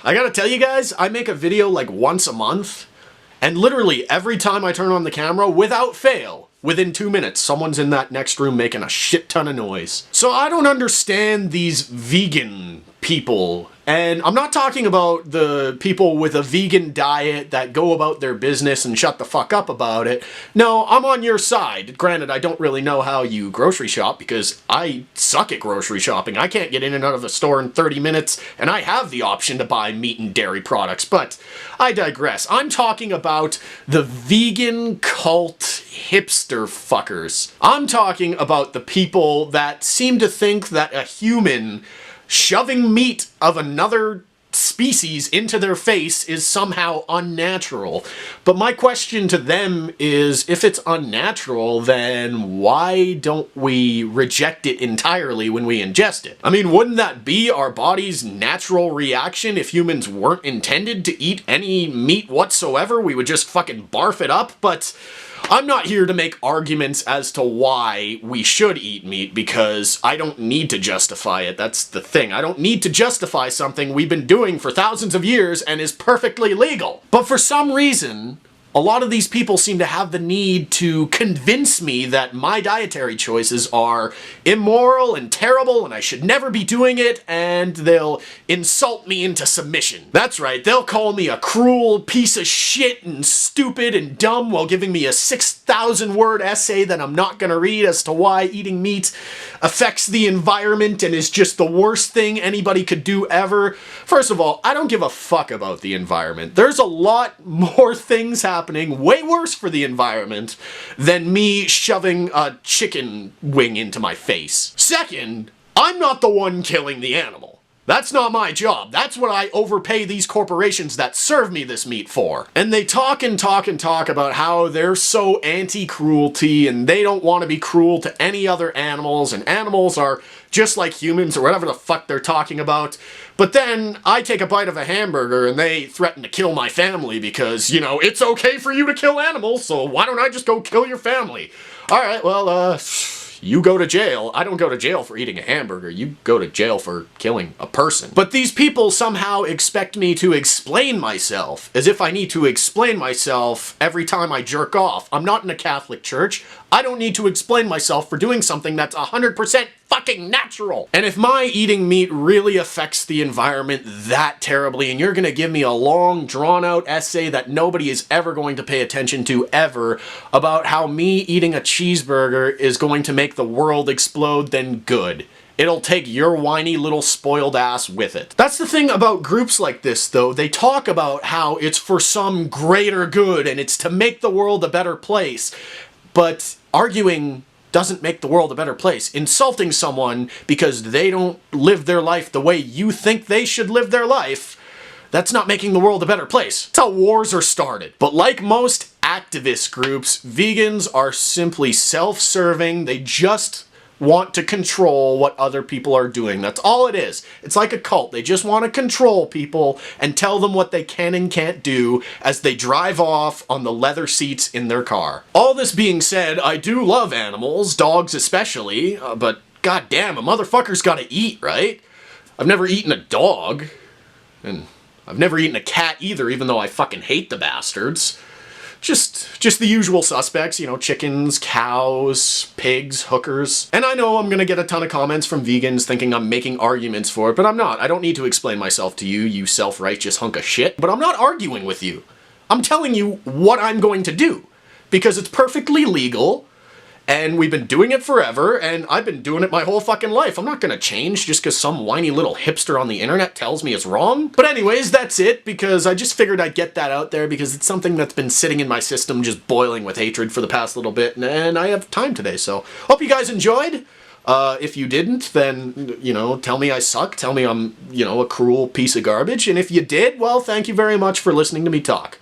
I gotta tell you guys, I make a video like once a month, and literally every time I turn on the camera, without fail, within 2 minutes, someone's in that next room making a shit ton of noise. So I don't understand these vegan people. And I'm not talking about the people with a vegan diet that go about their business and shut the fuck up about it. No, I'm on your side. Granted, I don't really know how you grocery shop because I suck at grocery shopping. I can't get in and out of the store in 30 minutes, and I have the option to buy meat and dairy products, but I digress. I'm talking about the vegan cult hipster fuckers. I'm talking about the people that seem to think that a human shoving meat of another species into their face is somehow unnatural. But my question to them is, if it's unnatural, then why don't we reject it entirely when we ingest it? I mean, wouldn't that be our body's natural reaction if humans weren't intended to eat any meat whatsoever? We would just fucking barf it up? But I'm not here to make arguments as to why we should eat meat, because I don't need to justify it. That's the thing. I don't need to justify something we've been doing for thousands of years and is perfectly legal. But for some reason, a lot of these people seem to have the need to convince me that my dietary choices are immoral and terrible and I should never be doing it, and they'll insult me into submission. That's right, they'll call me a cruel piece of shit and stupid and dumb while giving me a 6,000-word essay that I'm not gonna read as to why eating meat affects the environment and is just the worst thing anybody could do ever. First of all, I don't give a fuck about the environment. There's a lot more things happening way worse for the environment than me shoving a chicken wing into my face. Second, I'm not the one killing the animal. That's not my job. That's what I overpay these corporations that serve me this meat for. And they talk and talk and talk about how they're so anti-cruelty and they don't want to be cruel to any other animals, and animals are just like humans or whatever the fuck they're talking about. But then I take a bite of a hamburger and they threaten to kill my family because, you know, it's okay for you to kill animals, so why don't I just go kill your family? Alright, well, you go to jail. I don't go to jail for eating a hamburger. You go to jail for killing a person. But these people somehow expect me to explain myself, as if I need to explain myself every time I jerk off. I'm not in a Catholic church. I don't need to explain myself for doing something that's 100% fucking natural. And if my eating meat really affects the environment that terribly, and you're gonna give me a long, drawn-out essay that nobody is ever going to pay attention to ever about how me eating a cheeseburger is going to make the world explode, then good. It'll take your whiny little spoiled ass with it. That's the thing about groups like this, though. They talk about how it's for some greater good and it's to make the world a better place. But arguing doesn't make the world a better place. Insulting someone because they don't live their life the way you think they should live their life, that's not making the world a better place. That's how wars are started. But like most activist groups, vegans are simply self-serving. They just want to control what other people are doing. That's all it is. It's like a cult. They just want to control people and tell them what they can and can't do as they drive off on the leather seats in their car. All this being said, I do love animals, dogs especially, but goddamn, a motherfucker's gotta eat, right? I've never eaten a dog, and I've never eaten a cat either, even though I fucking hate the bastards. Just the usual suspects, you know, chickens, cows, pigs, hookers. And I know I'm gonna get a ton of comments from vegans thinking I'm making arguments for it, but I'm not. I don't need to explain myself to you, you self-righteous hunk of shit. But I'm not arguing with you. I'm telling you what I'm going to do. Because it's perfectly legal, and we've been doing it forever, and I've been doing it my whole fucking life. I'm not gonna change just because some whiny little hipster on the internet tells me it's wrong. But anyways, that's it, because I just figured I'd get that out there because it's something that's been sitting in my system just boiling with hatred for the past little bit, and I have time today, so hope you guys enjoyed. If you didn't, then, you know, tell me I suck, tell me I'm, you know, a cruel piece of garbage, and if you did, well, thank you very much for listening to me talk.